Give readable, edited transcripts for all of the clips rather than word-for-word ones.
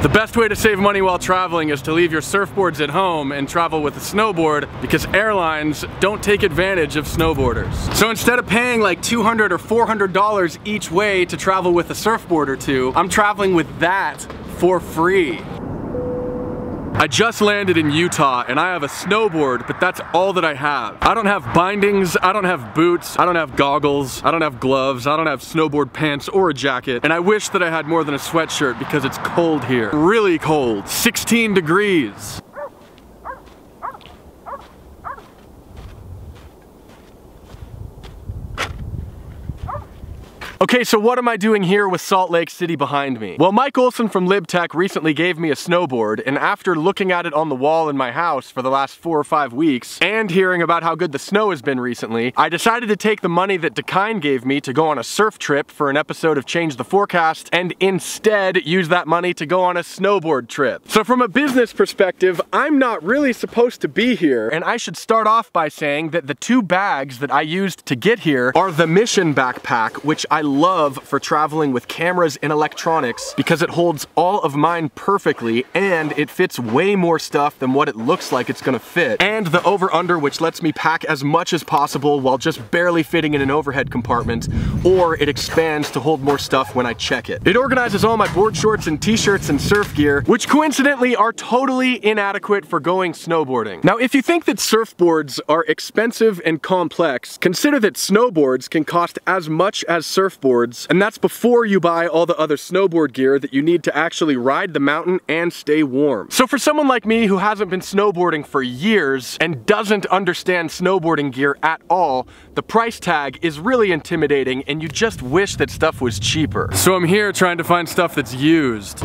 The best way to save money while traveling is to leave your surfboards at home and travel with a snowboard, because airlines don't take advantage of snowboarders. So instead of paying like $200 or $400 each way to travel with a surfboard or two, I'm traveling with that for free. I just landed in Utah and I have a snowboard, but that's all that I have. I don't have bindings, I don't have boots, I don't have goggles, I don't have gloves, I don't have snowboard pants or a jacket, and I wish that I had more than a sweatshirt because it's cold here. Really cold. 16 degrees. Okay, so what am I doing here with Salt Lake City behind me? Well, Mike Olson from LibTech recently gave me a snowboard, and after looking at it on the wall in my house for the last 4 or 5 weeks, and hearing about how good the snow has been recently, I decided to take the money that Dakine gave me to go on a surf trip for an episode of Change the Forecast, and instead use that money to go on a snowboard trip. So from a business perspective, I'm not really supposed to be here, and I should start off by saying that the 2 bags that I used to get here are the Mission backpack, which I love for traveling with cameras and electronics because it holds all of mine perfectly and it fits way more stuff than what it looks like it's gonna fit. And the over-under, which lets me pack as much as possible while just barely fitting in an overhead compartment, or it expands to hold more stuff when I check it. It organizes all my board shorts and t-shirts and surf gear, which coincidentally are totally inadequate for going snowboarding. Now, if you think that surfboards are expensive and complex, consider that snowboards can cost as much as surfboards, and that's before you buy all the other snowboard gear that you need to actually ride the mountain and stay warm. So for someone like me who hasn't been snowboarding for years and doesn't understand snowboarding gear at all, the price tag is really intimidating and you just wish that stuff was cheaper. So I'm here trying to find stuff that's used.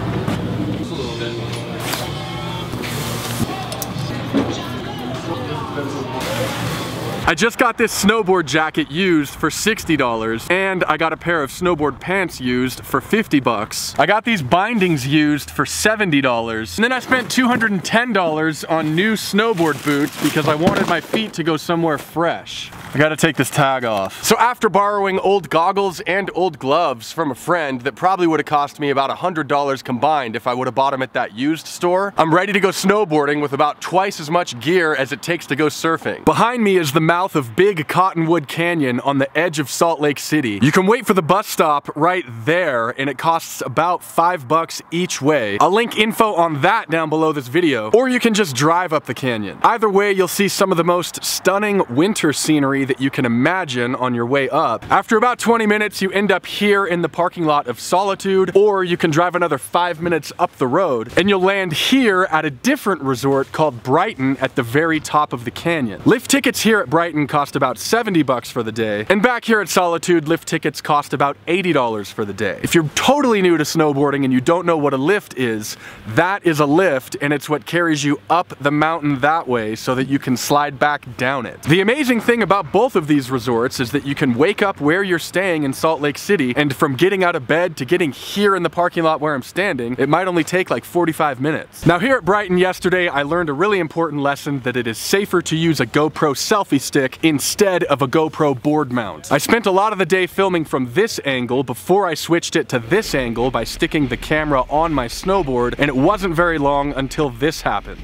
I just got this snowboard jacket used for $60, and I got a pair of snowboard pants used for 50 bucks. I got these bindings used for $70, and then I spent $210 on new snowboard boots because I wanted my feet to go somewhere fresh. I gotta take this tag off. So after borrowing old goggles and old gloves from a friend that probably would have cost me about $100 combined if I would have bought them at that used store, I'm ready to go snowboarding with about twice as much gear as it takes to go surfing. Behind me is the mouth of Big Cottonwood Canyon on the edge of Salt Lake City. You can wait for the bus stop right there, and it costs about $5 each way. I'll link info on that down below this video, or you can just drive up the canyon. Either way, you'll see some of the most stunning winter scenery that you can imagine on your way up. After about 20 minutes, you end up here in the parking lot of Solitude, or you can drive another 5 minutes up the road, and you'll land here at a different resort called Brighton at the very top of the canyon. Lift tickets here at Brighton cost about 70 bucks for the day, and back here at Solitude, lift tickets cost about $80 for the day. If you're totally new to snowboarding and you don't know what a lift is, that is a lift, and it's what carries you up the mountain that way so that you can slide back down it. The amazing thing about both of these resorts is that you can wake up where you're staying in Salt Lake City, and from getting out of bed to getting here in the parking lot where I'm standing, it might only take like 45 minutes. Now here at Brighton yesterday, I learned a really important lesson that it is safer to use a GoPro selfie stick instead of a GoPro board mount. I spent a lot of the day filming from this angle before I switched it to this angle by sticking the camera on my snowboard, and it wasn't very long until this happened.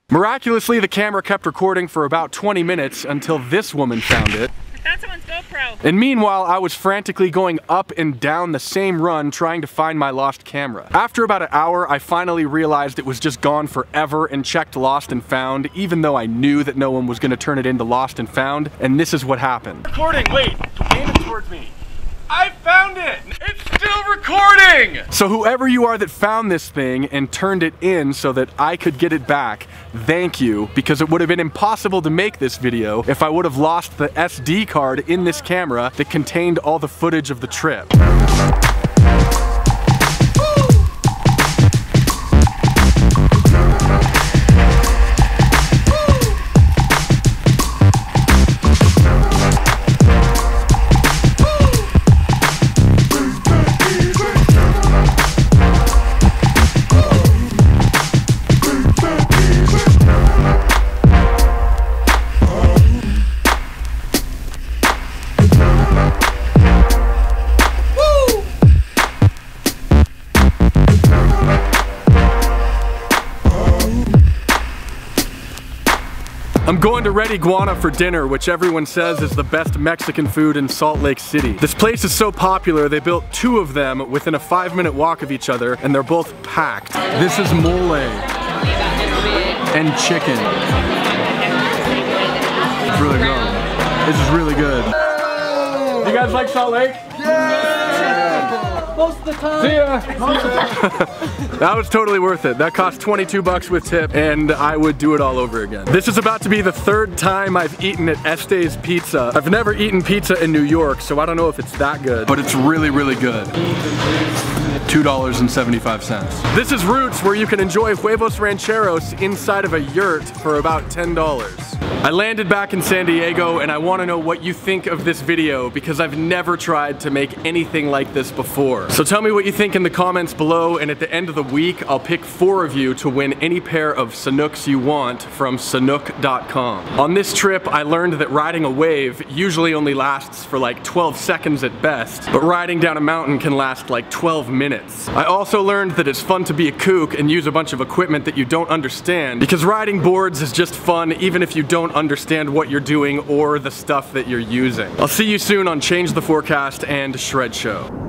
Miraculously, the camera kept recording for about 20 minutes until this woman found it. I found someone's GoPro. And meanwhile, I was frantically going up and down the same run trying to find my lost camera. After about an hour, I finally realized it was just gone forever and checked lost and found, even though I knew that no one was going to turn it into lost and found, and this is what happened. Recording, wait, aim it towards me. I found it! It's still recording! So whoever you are that found this thing and turned it in so that I could get it back, thank you, because it would have been impossible to make this video if I would have lost the SD card in this camera that contained all the footage of the trip. I'm going to Red Iguana for dinner, which everyone says is the best Mexican food in Salt Lake City. This place is so popular, they built 2 of them within a 5-minute walk of each other, and they're both packed. This is mole and chicken. It's really good. This is really good. You guys like Salt Lake? Most of the time. See ya. That was totally worth it. That cost 22 bucks with tip, and I would do it all over again. This is about to be the 3rd time I've eaten at Este's Pizza. I've never eaten pizza in New York, so I don't know if it's that good, but it's really, really good. $2.75. This is Roots, where you can enjoy huevos rancheros inside of a yurt for about $10. I landed back in San Diego, and I want to know what you think of this video because I've never tried to make anything like this before. So tell me what you think in the comments below, and at the end of the week, I'll pick 4 of you to win any pair of Sanooks you want from Sanook.com. On this trip, I learned that riding a wave usually only lasts for like 12 seconds at best, but riding down a mountain can last like 12 minutes. I also learned that it's fun to be a kook and use a bunch of equipment that you don't understand, because riding boards is just fun even if you don't understand what you're doing or the stuff that you're using. I'll see you soon on Change the Forecast and Shred Show.